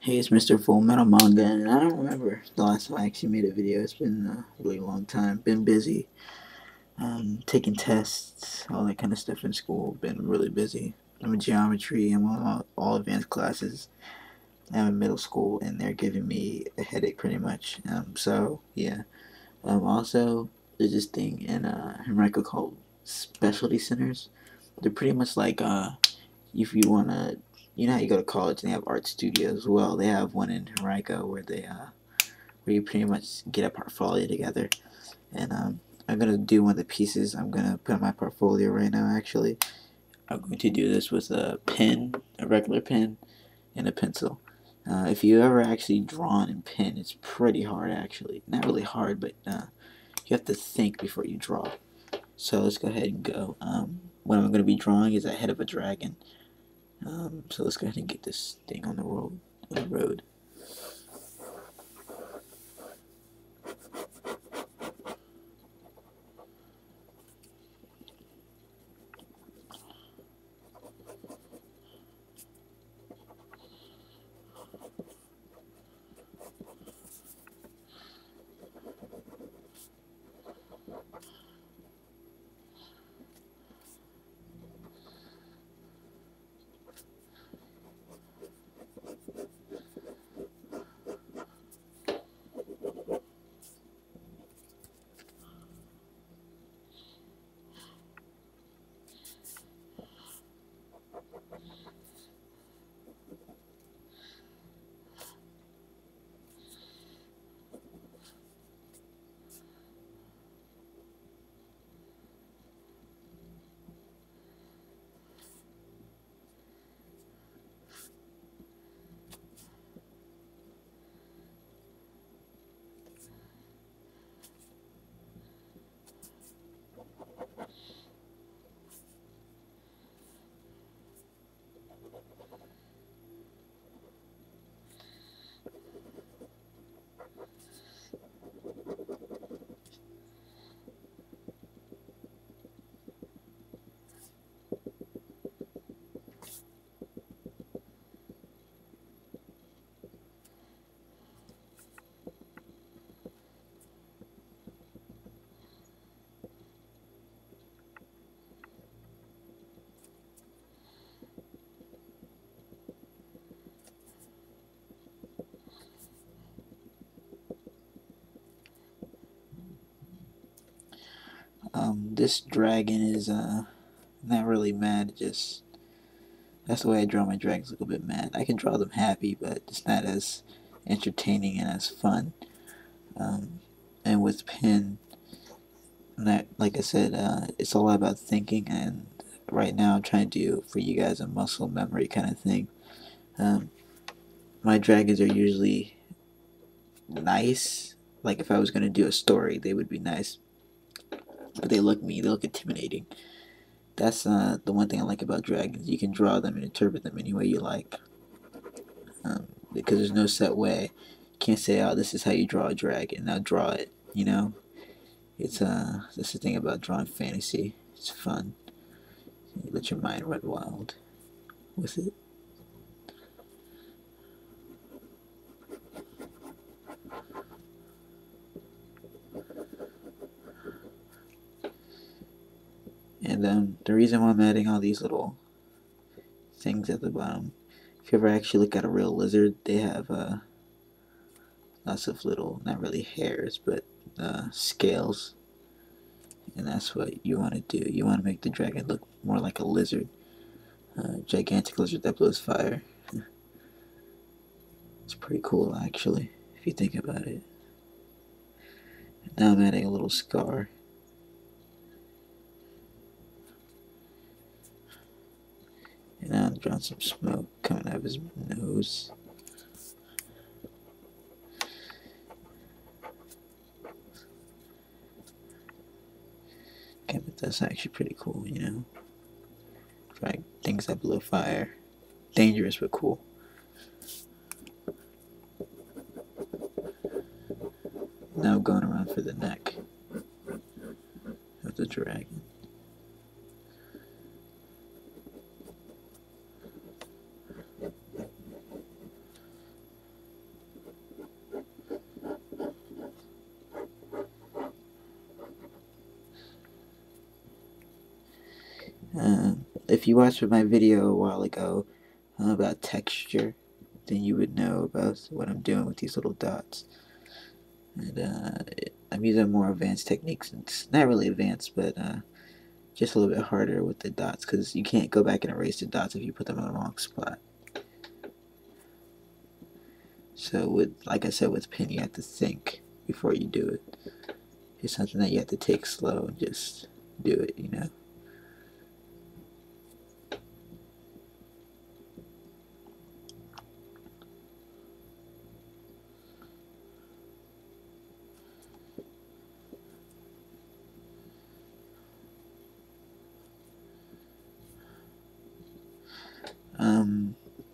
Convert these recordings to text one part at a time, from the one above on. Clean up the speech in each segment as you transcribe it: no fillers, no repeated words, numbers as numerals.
Hey, it's MrFullmetalmanga, and I don't remember the last time I actually made a video. It's been a really long time. Been busy, taking tests, all that kind of stuff in school. Been really busy. I'm in geometry. I'm on all advanced classes. I'm in middle school, and they're giving me a headache pretty much. So yeah. Also, there's this thing in America called specialty centers. They're pretty much like if you wanna, you know how you go to college and they have art studios. Well, they have one in Henrico where you pretty much get a portfolio together. And I'm gonna do one of the pieces. I'm gonna put in my portfolio right now. Actually, I'm going to do this with a pen, a regular pen, and a pencil. If you ever actually drawn in pen, it's pretty hard actually. Not really hard, but you have to think before you draw. So let's go ahead and go. What I'm going to be drawing is a head of a dragon. So let's go ahead and get this thing on the road. On the road. This dragon is not really mad. Just that's the way I draw my dragons. Look a bit mad. I can draw them happy, but it's not as entertaining and as fun. And with pen, that like I said, it's all about thinking. And right now, I'm trying to do for you guys a muscle memory kind of thing. Um, my dragons are usually nice. Like if I was gonna do a story, they would be nice, but they look mean. They look intimidating. That's the one thing I like about dragons. You can draw them and interpret them any way you like, because there's no set way. You can't say, "Oh, this is how you draw a dragon. Now draw it." You know, it's that's the thing about drawing fantasy. It's fun. You let your mind run wild with it. And the reason why I'm adding all these little things at the bottom, if you ever actually look at a real lizard, they have lots of little, not really hairs, but scales. And that's what you want to do. You want to make the dragon look more like a lizard, a gigantic lizard that blows fire. It's pretty cool, actually, if you think about it. Now I'm adding a little scar. And now I'm drawing some smoke coming out of his nose. Okay, but that's actually pretty cool, you know? Like things that blow fire. Dangerous, but cool. Now going around for the neck of the dragon. If you watched my video a while ago about texture, then you would know about what I'm doing with these little dots. And I'm using more advanced techniques. It's not really advanced, but just a little bit harder with the dots because you can't go back and erase the dots if you put them in the wrong spot. So like I said, with pen, you have to think before you do it. It's something that you have to take slow and just do it, you know.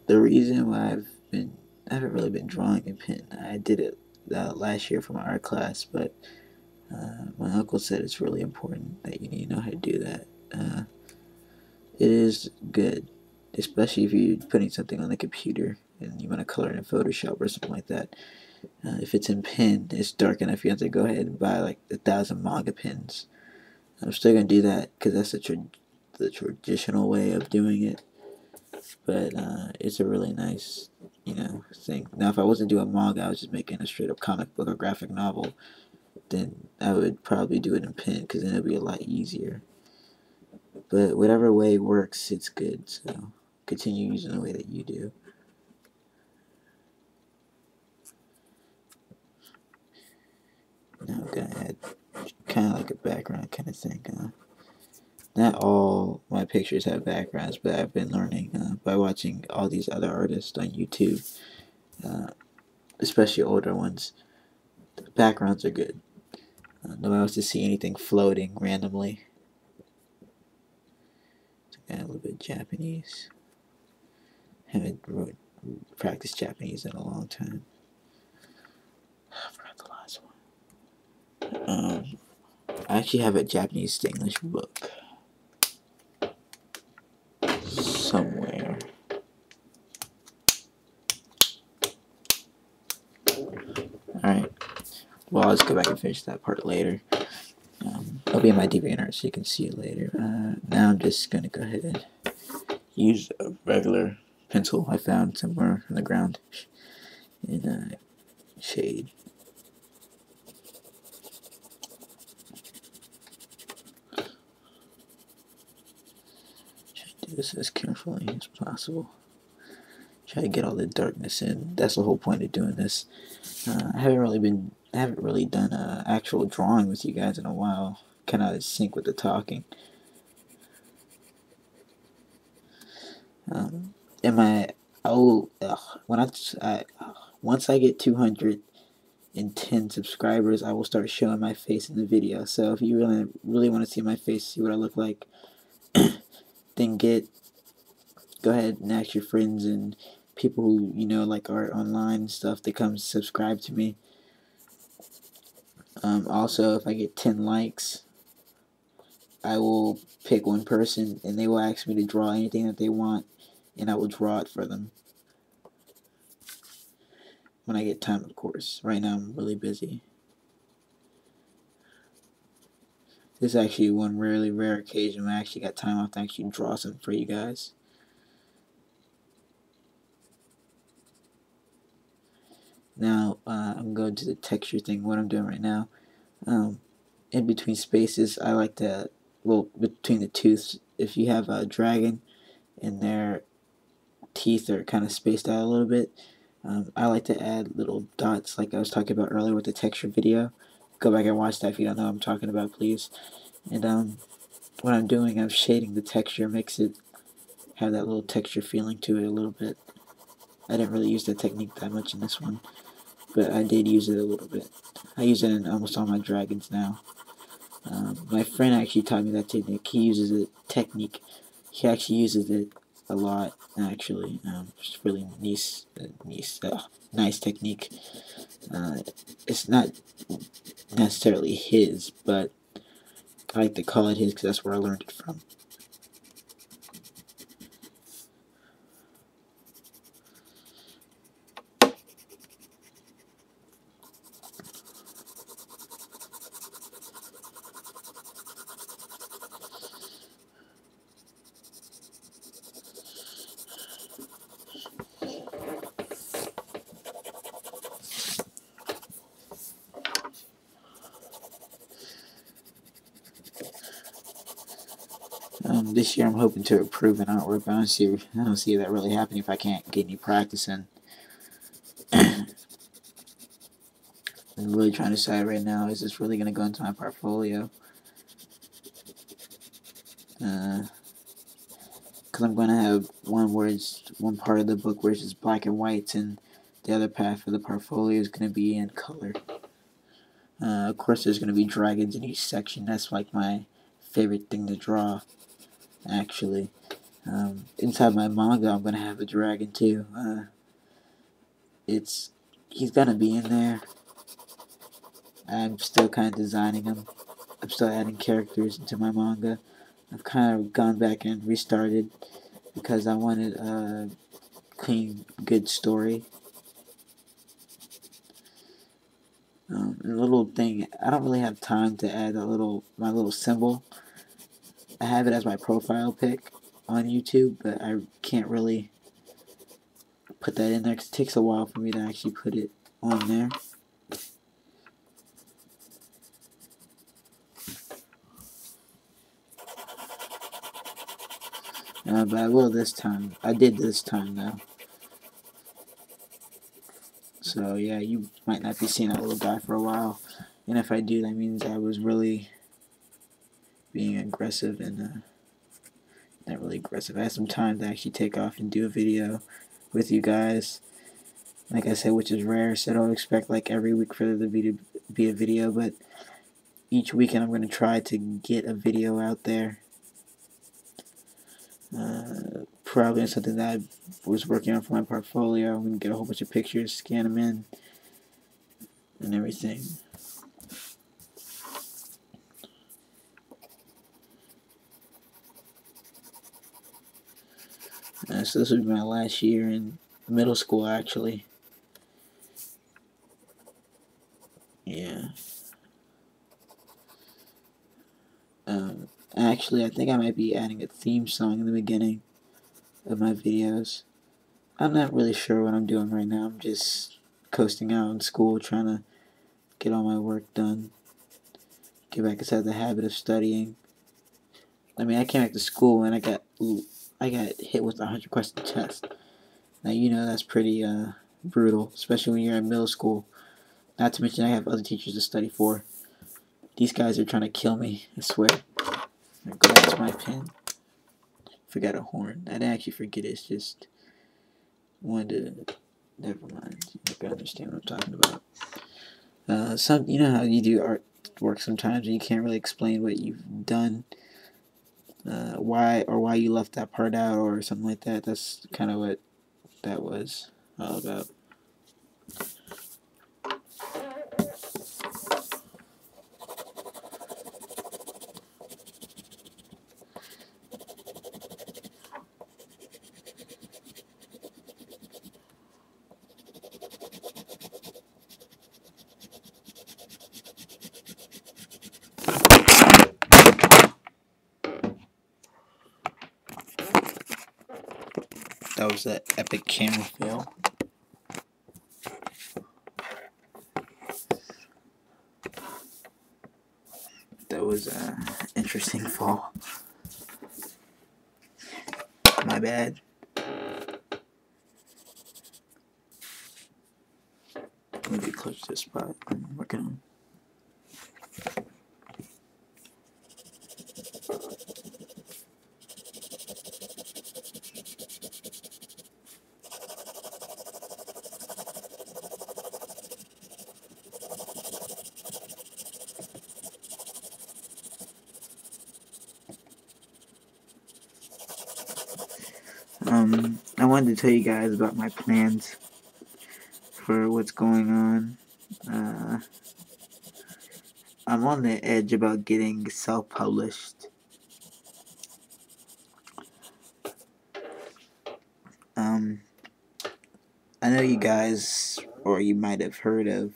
The reason why I haven't really been drawing in pen. I did it last year for my art class, but my uncle said it's really important that you need to know how to do that. It is good, especially if you're putting something on the computer and you want to color it in Photoshop or something like that. If it's in pen, it's dark enough. You have to go ahead and buy like 1,000 manga pens. I'm still gonna do that because that's the traditional way of doing it. But it's a really nice, you know, thing. Now, if I wasn't doing manga, I was just making a straight up comic book or graphic novel, then I would probably do it in pen because then it'd be a lot easier. But whatever way works, it's good. So continue using the way that you do. Now I'm gonna add kind of like a background kind of thing. Not all my pictures have backgrounds, but I've been learning by watching all these other artists on YouTube, especially older ones. The backgrounds are good. Nobody wants to see anything floating randomly. Add a little bit of Japanese. Haven't practiced Japanese in a long time. I forgot the last one. I actually have a Japanese to English book somewhere. Alright. Well, I'll just go back and finish that part later. It'll be in my deviant so you can see it later. Now I'm just going to go ahead and use a regular pencil I found somewhere on the ground in shade. Try to do this as carefully as possible. Try to get all the darkness in. That's the whole point of doing this. I haven't really done actual drawing with you guys in a while. Kind of out of sync with the talking. Once I get 210 subscribers, I will start showing my face in the video. So if you really want to see my face, see what I look like, then go ahead and ask your friends and people who you know like art online and stuff to come subscribe to me. Also, if I get 10 likes, I will pick one person and they will ask me to draw anything that they want, and I will draw it for them when I get time, of course. Right now I'm really busy. This is actually one really rare occasion when I actually got time off to actually draw something for you guys. Now I'm going to the texture thing. What I'm doing right now, in between spaces, I like to, well, between the tooths, if you have a dragon and their teeth are kind of spaced out a little bit, I like to add little dots like I was talking about earlier with the texture video. Go back and watch that if you don't know what I'm talking about, please. And what I'm doing, I'm shading the texture, makes it have that little texture feeling to it a little bit. I didn't really use that technique that much in this one, but I did use it a little bit. I use it in almost all my dragons now. My friend actually taught me that technique. He uses it He actually uses it a lot, actually. It's really nice technique. It's not necessarily his, but I like to call it his because that's where I learned it from. This year I'm hoping to improve in artwork, but I don't see that really happening if I can't get any practice in. I'm really trying to decide right now, is this really going to go into my portfolio? Because I'm going to have one part of the book where it's just black and whites, and the other half of the portfolio is going to be in color. Of course, there's going to be dragons in each section. That's like my favorite thing to draw, actually. Inside my manga, I'm going to have a dragon too. He's going to be in there. I'm still kind of designing him. I'm still adding characters into my manga. I've kind of gone back and restarted because I wanted a clean, good story. And a little thing, I don't really have time to add my little symbol. I have it as my profile pic on YouTube, but I can't really put that in there because it takes a while for me to actually put it on there. But I will this time. I did this time though. So yeah, you might not be seeing that little guy for a while. And if I do, that means I was really being aggressive and not really aggressive. I had some time to actually take off and do a video with you guys. Like I said, which is rare, so don't expect like every week for there to be a video, but each weekend I'm going to try to get a video out there. Probably something that I was working on for my portfolio. I'm going to get a whole bunch of pictures, scan them in, and everything. So this will be my last year in middle school, actually. Yeah. Actually, I think I might be adding a theme song in the beginning of my videos. I'm not really sure what I'm doing right now. I'm just coasting out in school, trying to get all my work done. Get back inside the habit of studying. I mean, I came back to school and I got hit with a 100-question test. Now, you know that's pretty brutal, especially when you're in middle school. Not to mention I have other teachers to study for. These guys are trying to kill me, I swear. I'll go back to my pen. Forgot a horn. I didn't actually forget it, it's just wanted to... Never mind. You can understand what I'm talking about. You know how you do artwork sometimes and you can't really explain what you've done. Why you left that part out or something like that. That's kind of what that was all about. That was an epic camera fail. That was an interesting fall. My bad. Let me get close to this spot I'm working on. I wanted to tell you guys about my plans for what's going on. I'm on the edge about getting self-published. I know you guys, or you might have heard of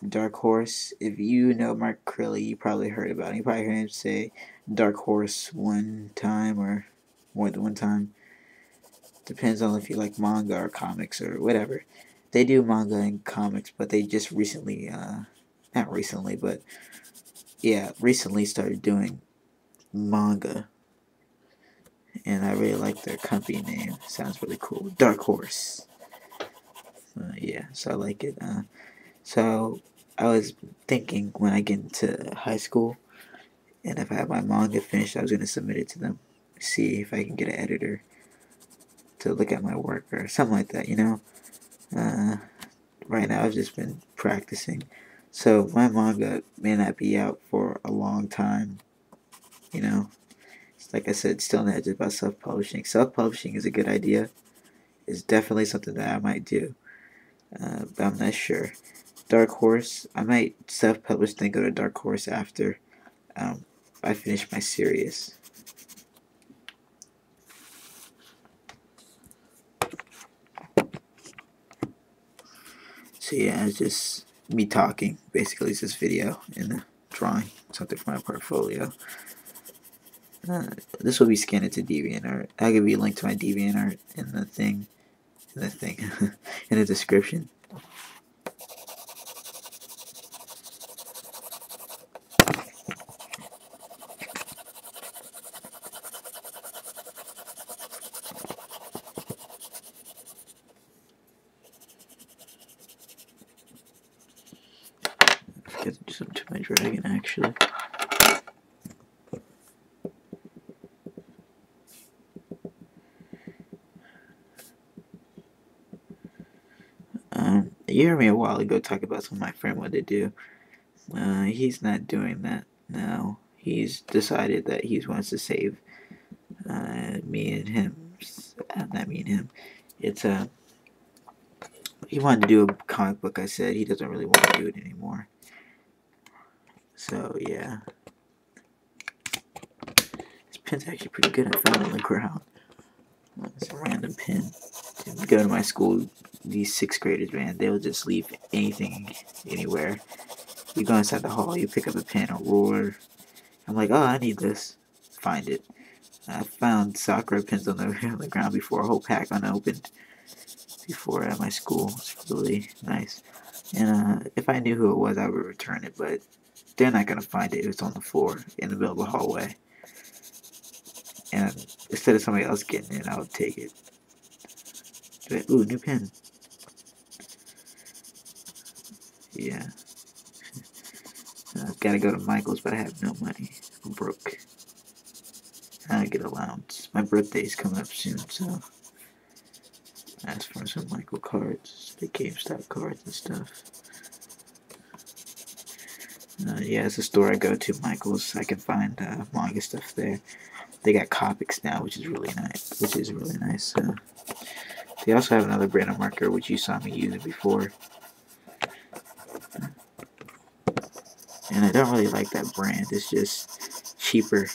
Dark Horse. If you know Mark Crilly, you probably heard about him. You probably heard him say Dark Horse one time or more than one time. Depends on if you like manga or comics or whatever. They do manga and comics, but they just recently, not recently, but yeah, recently started doing manga. and I really like their company name. Sounds really cool. Dark Horse. Yeah, so I like it. So I was thinking when I get into high school, and if I have my manga finished, I was gonna submit it to them, see if I can get an editor to look at my work or something like that. Uh, right now I've just been practicing, so my manga may not be out for a long time. You know, like I said, still on the edge about self-publishing. Self-publishing is a good idea. It's definitely something that I might do, but I'm not sure. Dark Horse, I might self-publish, then go to Dark Horse after I finish my series. So yeah, it's just me talking. Basically, it's this video and a drawing, something for my portfolio. This will be scanned into DeviantArt. I'll give you a link to my DeviantArt in the thing, in the description. I got to do something to my dragon actually. You heard me a while ago talk about something my friend wanted to do. He's not doing that now. He's decided that he wants to save me and him. Not me and him. It's he wanted to do a comic book. I said he doesn't really want to do it anymore. So yeah, this pin's actually pretty good. I found it on the ground. It's a random pin. To go to my school, these 6th graders, man, they'll just leave anything anywhere. You go inside the hall, you pick up a pen or ruler. I'm like, oh, I need this. Find it. I found Sakura pins on the ground before, a whole pack unopened before at my school. It's really nice. And if I knew who it was, I would return it, but they're not going to find it. It's on the floor in the middle of the hallway. And instead of somebody else getting it, I would take it. But, ooh, new pen. Yeah. I've got to go to Michael's, but I have no money. I'm broke. I get allowance. My birthday's coming up soon, so I asked for some Michael cards, the GameStop cards and stuff. Yeah, it's a store I go to, Michael's. I can find manga stuff there. They got Copics now, which is really nice. They also have another brand of marker, which you saw me using before. And I don't really like that brand. It's just cheaper,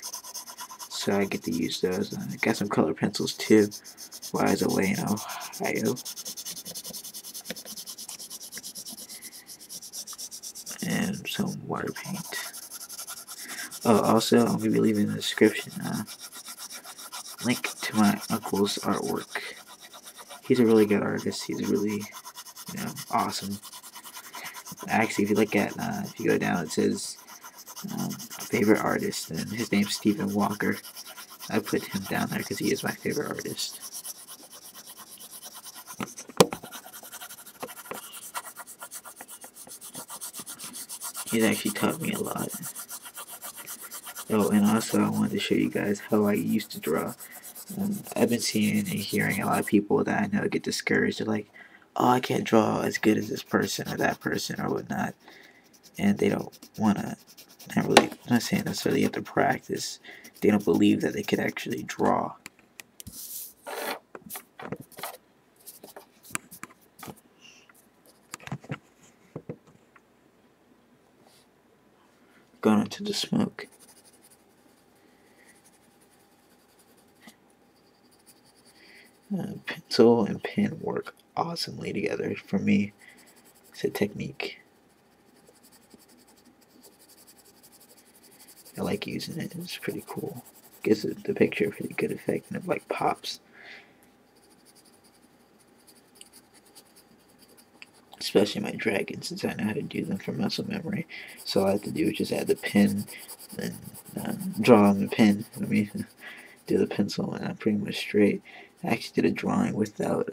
so I get to use those. I got some color pencils too, while I was away in Ohio. And some water paint. Oh, also, I'm going to be leaving in the description link to my uncle's artwork. He's a really good artist. He's really, awesome. Actually, if you look at, if you go down, it says favorite artist, and his name's Stephen Walker. I put him down there because he is my favorite artist. He's actually taught me a lot. Oh, and also I wanted to show you guys how I used to draw. I've been seeing and hearing a lot of people that I know get discouraged. They're like, oh, I can't draw as good as this person or that person or whatnot. And they don't want to, I'm not saying necessarily you have to practice. They don't believe that they could actually draw. Going into the smoke. Pencil and pen work awesomely together. For me, it's a technique. I like using it. It's pretty cool. Gives the picture a pretty good effect, and it like pops. Especially my dragons, since I know how to do them from muscle memory. So all I have to do is just add the pen and draw on the pen. do the pencil and I'm pretty much straight. I actually did a drawing without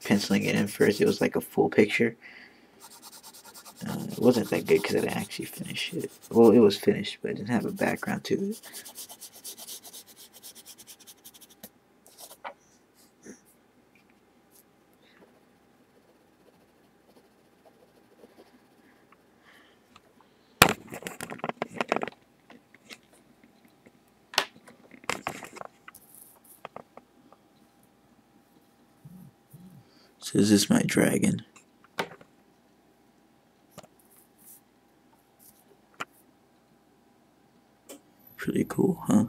penciling it in first. It was like a full picture. It wasn't that good because I didn't actually finish it. Well, it was finished, but it didn't have a background to it. So this is my dragon. Pretty cool, huh?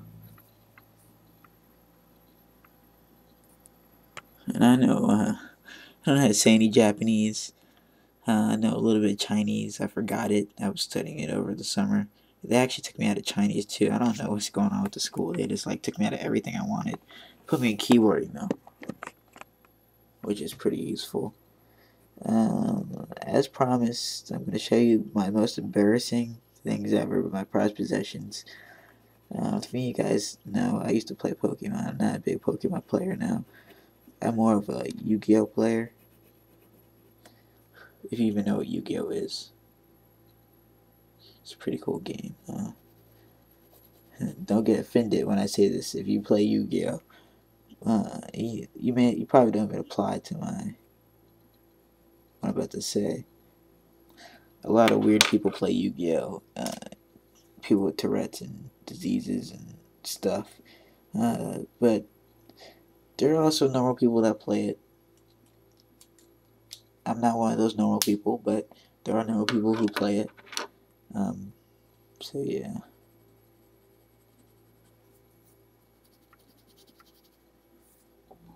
And I know, I don't know how to say any Japanese. I know a little bit of Chinese. I forgot it. I was studying it over the summer. They actually took me out of Chinese too. I don't know what's going on with the school. They just like took me out of everything I wanted. Put me in keyboarding though, which is pretty useful. As promised, I'm going to show you my most embarrassing things ever with my prized possessions. For me, you guys know, I used to play Pokemon. I'm not a big Pokemon player now. I'm more of a Yu-Gi-Oh player. If you even know what Yu-Gi-Oh is. It's a pretty cool game. Don't get offended when I say this. If you play Yu-Gi-Oh, you probably don't even apply to what I'm about to say. A lot of weird people play Yu-Gi-Oh. People with Tourette's and diseases and stuff. But there are also normal people that play it. I'm not one of those normal people, but there are normal people who play it. So yeah.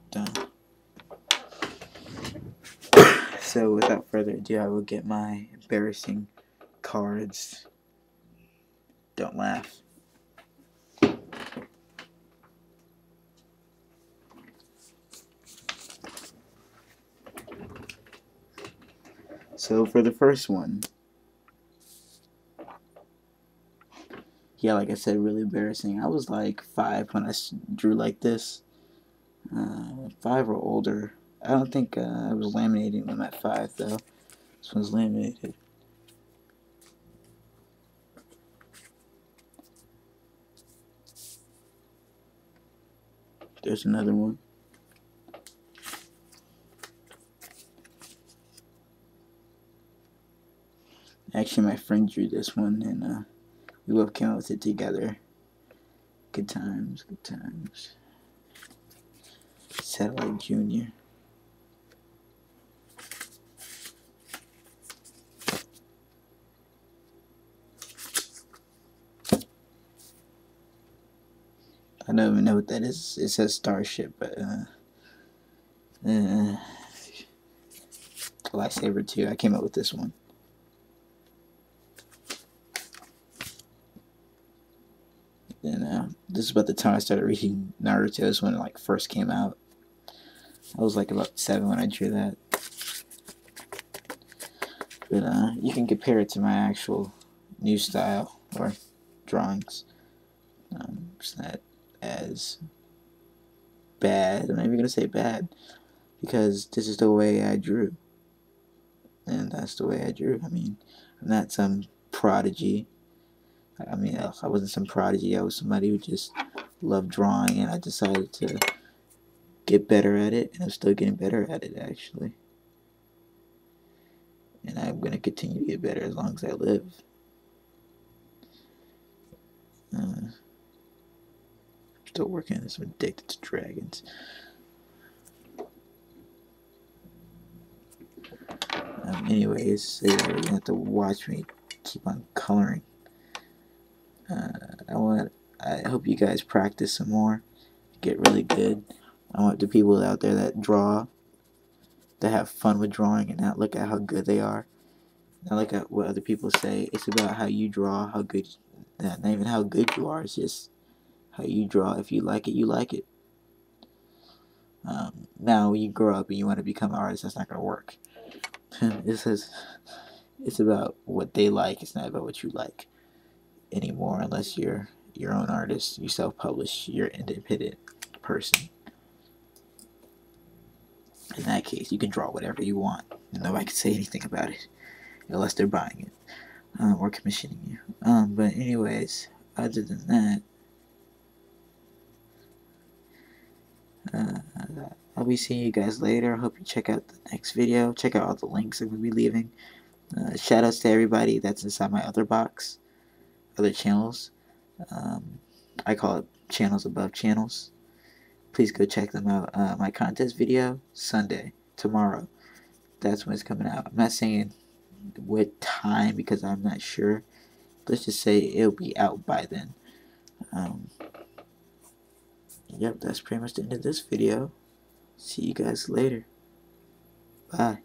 Done. So without further ado, I will get my embarrassing cards. Don't laugh. So for the first one, yeah, like I said, really embarrassing. I was like 5 when I drew like this. 5 or older. I don't think I was laminating them at 5 though. This one's laminated. There's another one. Actually, my friend drew this one, and we both came up with it together. Good times, good times. Satellite Junior. I don't even know what that is. It says Starship, but lightsaber too. I came up with this one. And this is about the time I started reading Naruto. This when it like first came out. I was like about 7 when I drew that. But you can compare it to my actual new style or drawings. It's not as bad. I'm not even gonna say bad because this is the way I drew, and that's the way I drew. I mean, I'm not some prodigy. I mean, I wasn't some prodigy. I was somebody who just loved drawing, and I decided to get better at it, and I'm still getting better at it actually. And I'm gonna continue to get better as long as I live. Still working on this. I'm addicted to dragons. Anyways, so you're gonna have to watch me keep on coloring. I hope you guys practice some more, get really good. I want the people out there that draw to have fun with drawing and not look at how good they are, not look at what other people say. It's about how you draw, how good, not even how good you are. It's just how you draw. If you like it, you like it. Now, when you grow up and you want to become an artist, that's not gonna work. It's about what they like. It's not about what you like anymore, unless you're your own artist, you self-publish, you're an independent person. In that case, you can draw whatever you want. Nobody can say anything about it unless they're buying it or commissioning you. But anyways, other than that, I'll be seeing you guys later. I hope you check out the next video. Check out all the links I'm going to be leaving. Shout outs to everybody that's inside my other box, other channels. I call it channels above channels. Please go check them out. My contest video, Sunday, tomorrow. That's when it's coming out. I'm not saying what time because I'm not sure. Let's just say it'll be out by then. Yep, that's pretty much the end of this video. See you guys later. Bye.